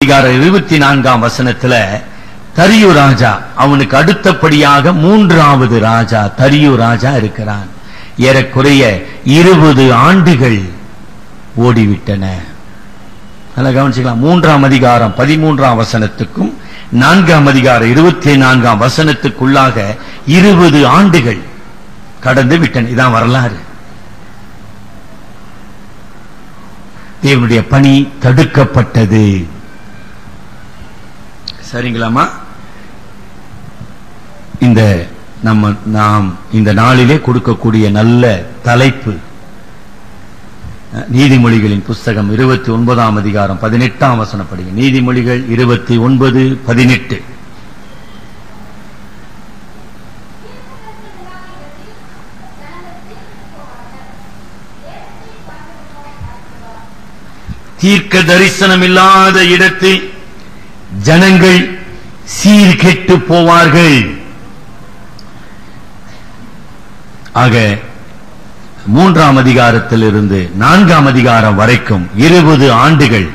அதிகாரம் 24ஆம் வசனத்துல தரியு ராஜா, அவனுக்கு அடுத்தபடியாக 3வது ராஜா தரியு ராஜா இருக்கிறான். ஏறக்குறைய 20 ஆண்டுகள் ஓடிவிட்டன. நல்லா கவனிச்சுக்கலாம். 3ஆம் அதிகாரம் 13ஆம் வசனத்துக்கும் 4ஆம் அதிகாரம் 24ஆம் வசனத்துக்குள்ளாக 20 ஆண்டுகள் கடந்து விட்டன. இதான் வரலாறு. தேவனுடைய பணி தடுக்கப்பட்டது. சரிங்களாமா? நாம் இந்த நாளிலே கொடுக்கக்கூடிய நல்ல தலைப்பு நீதிமொழிகளின் புஸ்தகம் 29ஆம் அதிகாரம் 18ஆம் வசனம் படிங்க. நீதிமொழிகள் 29:18. தீர்க்க தரிசனம் இல்லாத இடத்தில் ஜனங்கள் சீர்கெட்டு போவார்கள். ஆக 3ஆம் அதிகாரத்திலிருந்து 4ஆம் அதிகாரம் வரைக்கும் 20 ஆண்டுகள்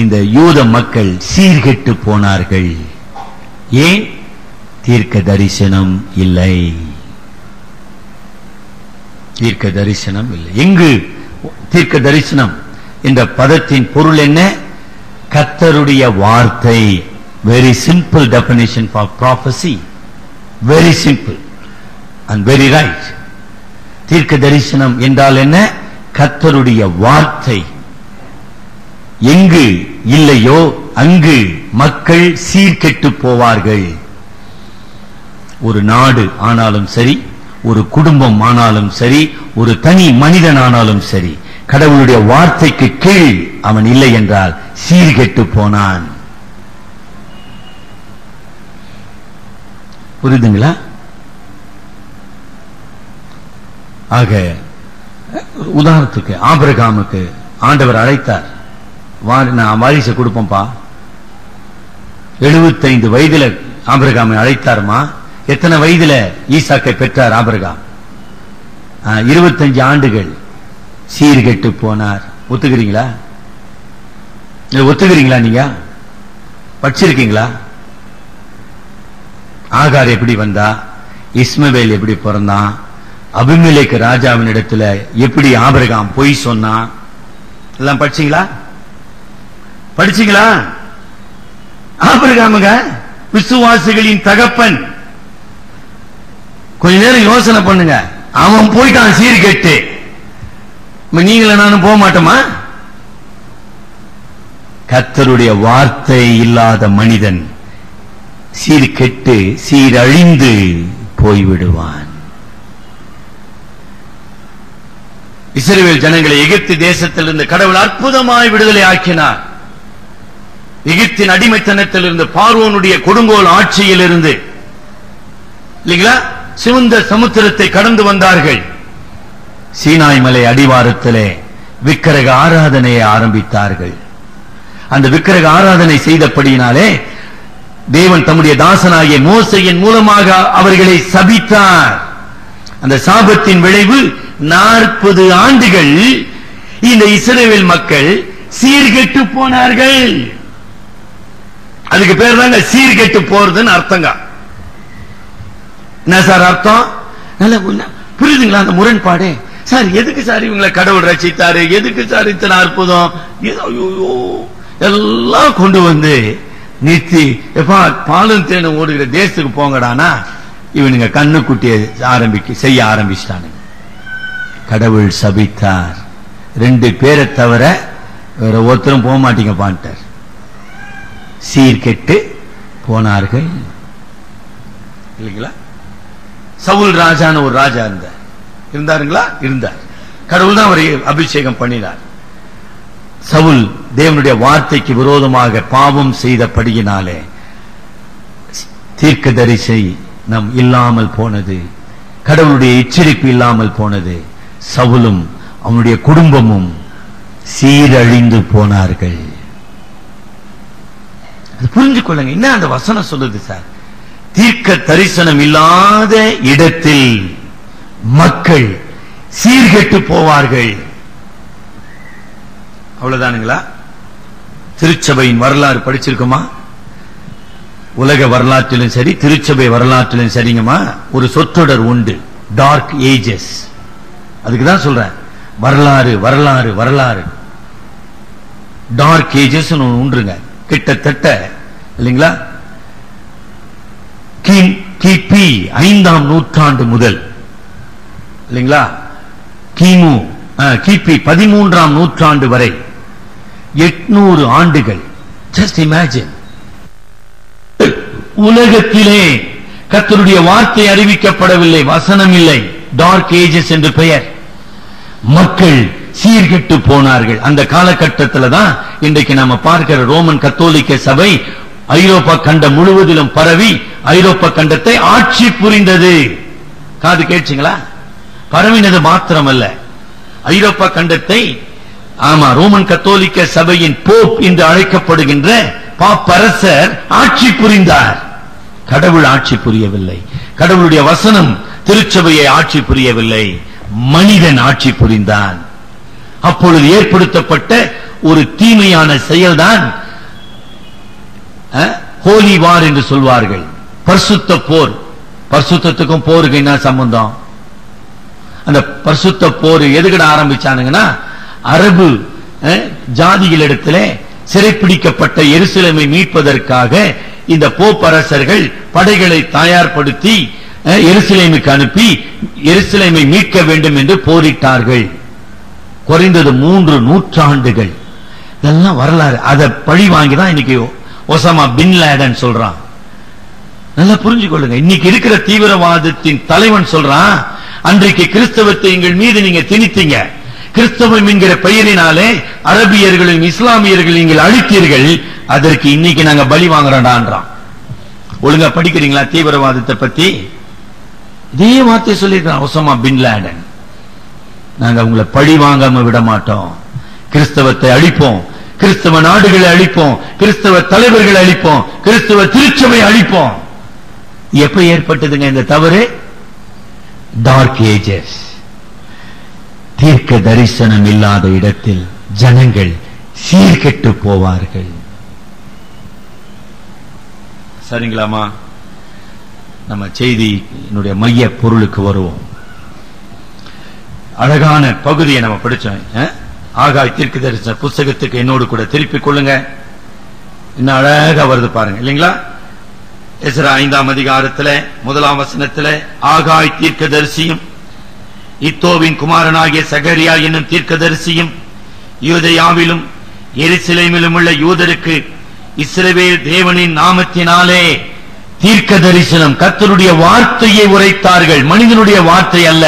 இந்த யூத மக்கள் சீர்கெட்டு போனார்கள். ஏன்? தீர்க்க தரிசனம் இல்லை. தீர்க்க தரிசனம் இல்லை. எங்கு தீர்க்க தரிசனம் என்ற பதத்தின் பொருள் என்ன? கர்த்தருடைய வார்த்தை. Very simple definition for prophecy. Very simple and very right. தீர்க்க தரிசனம் என்றால் என்ன? கர்த்தருடைய வார்த்தை. எங்கு இல்லையோ அங்கு மக்கள் சீர்கெட்டு போவார்கள். ஒரு நாடு ஆனாலும் சரி, ஒரு குடும்பம் ஆனாலும் சரி, ஒரு தனி மனிதன் ஆனாலும் சரி, கடவுளுடைய வார்த்தைக்கு கீழ் அவன் இல்லை என்றால் சீர்கெட்டு போனான். புரியுதுங்களா? ஆக உதாரணத்துக்கு ஆபிரகாமுக்கு ஆண்டவர் அழைத்தார், நான் வாரிசை கொடுப்பேன்பா. 75 வயதுல ஆபிரகாமை அழைத்தார்மா. எத்தனை வயதுல ஈசாக்கை பெற்றார் ஆபிரகாம்? 25 ஆண்டுகள் சீர்கெட்டு போனார். ஒத்துக்கிறீங்களா? ஒத்துக்கிறீங்களா? நீங்க படிச்சிருக்கீங்களா? ஆகார் எப்படி வந்தா, இஸ்மவேல் எப்படி பிறந்தான், அபிமெலேக்கு ராஜாவின் இடத்துல எப்படி ஆபிரகாம் பொய் சொன்னான், எல்லாம் படிச்சீங்களா? படிச்சீங்களா? ஆபிரகாமுங்க விசுவாசிகளின் தகப்பன். கொஞ்ச நேரம் யோசனை பண்ணுங்க. அவன் போயிட்டான் சீர்கெட்டு. நீங்கள நானும் போக மாட்டோமா? கர்த்தருடைய வார்த்தை இல்லாத மனிதன் சீர்கெட்டு சீரழிந்து போய்விடுவான். இஸ்ரவேல் ஜனங்களை எகிப்து தேசத்திலிருந்து கடவுள் அற்புதமாய் விடுதலை ஆக்கினார். எகிப்தின் அடிமைத்தனத்திலிருந்து, பார்வோனுடைய கொடுங்கோல் ஆட்சியிலிருந்து இல்லைங்களா, சிவந்த சமுத்திரத்தை கடந்து வந்தார்கள். சீனாய் மலை அடிவாரத்திலே விக்கிரக ஆராதனையை ஆரம்பித்தார்கள். அந்த விக்கிரக ஆராதனை செய்தபடியினாலே தேவன் தம்முடைய தாசனாகிய மோசேயின் மூலமாக அவர்களை சபித்தார். அந்த சாபத்தின் விளைவு 40 ஆண்டுகள் இந்த இஸ்ரவேல் மக்கள் சீர்கெட்டு போனார்கள். அதுக்கு பேர் தாங்க சீர்கெட்டு போறதுன்னு அர்த்தங்க. என்ன சார் அர்த்தம்? நல்ல புரியுதுங்களா அந்த முரண்பாடு? சார் எதுக்கு சார் இவங்களை கடவுள் ரசித்தாரு, எதுக்கு சார் இத்தனை அற்புதம் எல்லாம் கொண்டு வந்து நிறுத்தி எப்பா பாலும் தேனும் ஓடுகிற தேசத்துக்கு போங்கடானா இவனுங்க கண்ணு குட்டியை செய்ய ஆரம்பிச்சிட்டானுங்க. கடவுள் சபித்தார். 2 பேரை தவிர வேற ஒருத்தரும் போக மாட்டீங்க பாண்டார். சீர்கெட்டு போனார்கள். இல்லைங்களா? சவுல் ராஜான்னு ஒரு ராஜா இருந்தாருங்களா? இருந்தார். கடவுள் தான் அவரை அபிஷேகம் பண்ணினார். சவுல் தேவனுடைய வார்த்தைக்கு விரோதமாக பாவம் செய்தபடியினாலே தீர்க்கதரிசி நம் இல்லாமல் போனது, கடவுளுடைய எச்சரிப்பு இல்லாமல் போனது. சவுலும் அவனுடைய குடும்பமும் சீரழிந்து போனார்கள். புரிஞ்சு கொள்ளுங்க. என்ன அந்த வசனம் சொல்லுது சார்? தீர்க்க தரிசனம் இல்லாத இடத்தில் மக்கள் சீர்கெட்டு போவார்கள். அவ்வளவுதானுங்களா? திருச்சபையின் வரலாறு படிச்சிருக்குமா? உலக வரலாற்றிலும் சரி, திருச்சபை வரலாற்றிலும் சரிங்கம்மா, ஒரு சொற்றொடர் உண்டு, டார்க் ஏஜஸ். அதுக்குதான் சொல்றேன், வரலாறு வரலாறு வரலாறு. டார்க் ஏஜஸ் உண்டுங்க. கிட்டத்தட்ட இல்லைங்களா, கிபி 5ஆம் நூற்றாண்டு முதல் இல்லைங்களா, கிபி 13ஆம் நூற்றாண்டு வரை 800 ஆண்டுகள். Just imagine. உலகத்திலே கர்த்தருடைய வார்த்தை அறிவிக்கப்படவில்லை, வசனம் இல்லை. டார்க் ஏஜஸ் என்று பெயர். மக்கள் சீர்கெட்டு போனார்கள். அந்த காலகட்டத்தில் தான் இன்றைக்கு நாம பார்க்கிற ரோமன் கத்தோலிக்க சபை ஐரோப்பா கண்டம் முழுவதிலும் பரவி ஐரோப்பா கண்டத்தை ஆட்சி புரிந்தது. காது கேட்சிங்களா? பரவினது மாத்திரமல்ல, ஐரோப்பா கண்டத்தை ஆமா ரோமன் கத்தோலிக்க சபையின் போப் என்று அழைக்கப்படுகின்ற பாப்பரசர் ஆட்சி புரிந்தார். கடவுள் ஆட்சி புரியவில்லை. கடவுளுடைய வசனம் திருச்சபையை ஆட்சி புரியவில்லை, மனிதன் ஆட்சி புரிந்தான். அப்பொழுது ஏற்படுத்தப்பட்ட ஒரு தீமையான செயல்தான் ஹோலி வார் என்று சொல்வார்கள், பரிசுத்த போர். பரிசுத்தத்துக்கும் போருக்கு என்ன சம்பந்தம்? அந்த பரிசுத்த போர் எதுக்கிட ஆரம்பிச்சானுங்கன்னா, அரபு ஜாதிகளிடத்திலே சிறைப்பிடிக்கப்பட்ட எருசலேமை மீட்பதற்காக இந்த போப்பரசர்கள் படைகளை தயார்படுத்தி எருசலேமுக்கு அனுப்பி எருசலேமை மீட்க வேண்டும் என்று போரிட்டார்கள். குறைந்தது 3 நூற்றாண்டுகள். இதெல்லாம் வரலாறு. அதை பழி வாங்கிதான் இன்னைக்கு ஒசாமா பின் லேடன் சொல்றான். நல்லா புரிஞ்சுக்கொள்ளுங்க. இன்னைக்கு இருக்கிற தீவிரவாதத்தின் தலைவன் சொல்றான், அன்றைக்கு கிறிஸ்தவத்தை எங்கள் மீது நீங்க திணித்தீங்க, கிறிஸ்தவம் என்கிற பெயரினாலே அரபியர்களையும் இஸ்லாமியர்கள் நீங்கள் அழித்தீர்கள், அதற்கு இன்னைக்கு நாங்க பலி வாங்குறோம்டான்றான். ஒழுங்கா படிக்கிறீங்களா தீவிரவாதத்தை பத்தி? இதே வார்த்தை சொல்லிருக்கான் ஒசாமா பின் லேடன். நாங்க உங்களை பழி வாங்காம விட மாட்டோம், கிறிஸ்தவத்தை அழிப்போம், கிறிஸ்தவ நாடுகளை அழிப்போம், கிறிஸ்தவ தலைவர்களை அழிப்போம், கிறிஸ்தவ திருச்சபை அழிப்போம். எப்ப ஏற்பட்டதுங்க இந்த தவறு? Dark ages. தீர்க்க தரிசனம் இல்லாத இடத்தில் ஜனங்கள் சீர்கெட்டு போவார்கள். சரிங்களாமா? நம்ம செய்தியினுடைய மைய பொருளுக்கு வருவோம். அழகான பகுதியை நம்ம படிச்சோம். ஆகாய் தீர்க்க தரிசன புஸ்தகத்துக்கு என்னோடு கூட திருப்பிக் கொள்ளுங்க. இன்னும் அழகா வருது பாருங்க இல்லைங்களா? எஸ்ரா 5ஆம் அதிகாரத்தில் 1ஆம் வசனத்தில் ஆகாய் தீர்க்கதரிசியும் இத்தோவின் குமாரனாகிய சகரியா என்னும் தீர்க்கதரிசியும் யூதேயாவிலும் எருசலேமிலும் உள்ள யூதருக்கு இஸ்ரவேல் தேவனின் நாமத்தினாலே தீர்க்க தரிசனம், கர்த்தருடைய வார்த்தையை உரைத்தார்கள். மனிதனுடைய வார்த்தை அல்ல,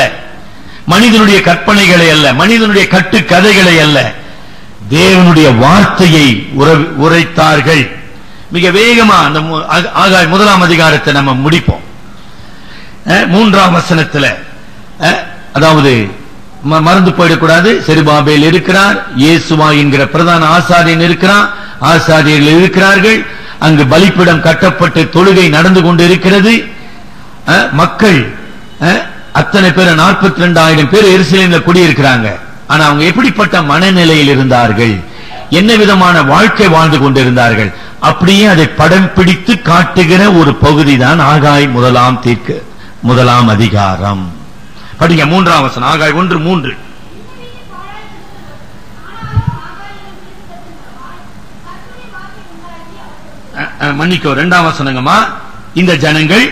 மனிதனுடைய கற்பனைகளை அல்ல, மனிதனுடைய கட்டு கதைகளை அல்ல, தேவனுடைய வார்த்தையை உரைத்தார்கள். மிக வேகமா அந்த ஆகாய் 1ஆம் அதிகாரத்தை நம்ம முடிப்போம். 3ஆம் வசனத்தில், அதாவது மறந்து போயிடக்கூடாது, செருபாபேல் இருக்கிறார், இயேசுவா என்கிற பிரதான ஆசாரியன் இருக்கிறான், ஆசாரியர்கள் இருக்கிறார்கள், அங்கு பலிப்பீடம் கட்டப்பட்டு தொழுகை நடந்து கொண்டு இருக்கிறது. மக்கள் அத்தனை பேர் 42,000 பேர் எருசலேமில் குடியிருக்கிறாங்க. ஆனா அவங்க எப்படிப்பட்ட மனநிலையில் இருந்தார்கள், என்ன விதமான வாழ்க்கை வாழ்ந்து கொண்டிருந்தார்கள், அப்படியே அதை படம் பிடித்து காட்டுகிற ஒரு பகுதி தான் ஆகாய் 1ஆம் அதிகாரம். படிங்க 3ஆம் வசனம், ஆகாய் 1:3. மன்னிக்கோ 2ஆம் வசனங்கம்மா. இந்த ஜனங்கள்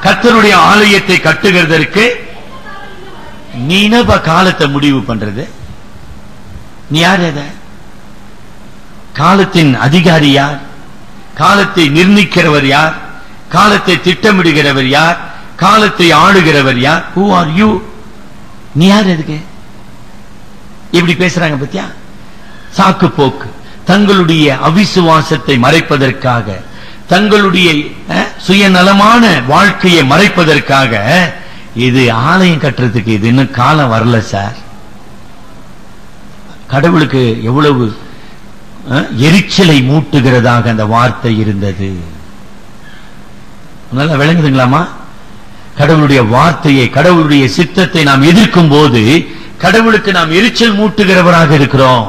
கர்த்தருடைய ஆலயத்தை கட்டுகிறதற்கு நீனவ காலத்தை முடிவு பண்றது. நீ யார்? காலத்தின் அதிகாரி யார்? காலத்தை நிர்ணயிக்கிறவர் யார்? காலத்தை திட்டமிடுகிறவர் யார்? காலத்தை ஆளுகிறவர் யார்? Who are you? நீ யார்? எதுக்கு இப்படி பேசுறாங்க பத்தியா? சாக்கு போக்கு. தங்களுடைய அவிசுவாசத்தை மறைப்பதற்காக, தங்களுடைய சுயநலமான வாழ்க்கையை மறைப்பதற்காக, இது ஆலயம் கட்டுறதுக்கு இது இன்னும் காலம் வரல சார். கடவுளுக்கு எவ்வளவு எரிச்சலை மூட்டுகிறதாக அந்த வார்த்தை இருந்தது. நல்லா விளங்குதுங்களாமா? கடவுளுடைய வார்த்தையை, கடவுளுடைய சித்தத்தை நாம் எதிர்க்கும் போது கடவுளுக்கு நாம் எரிச்சல் மூட்டுகிறவராக இருக்கிறோம்.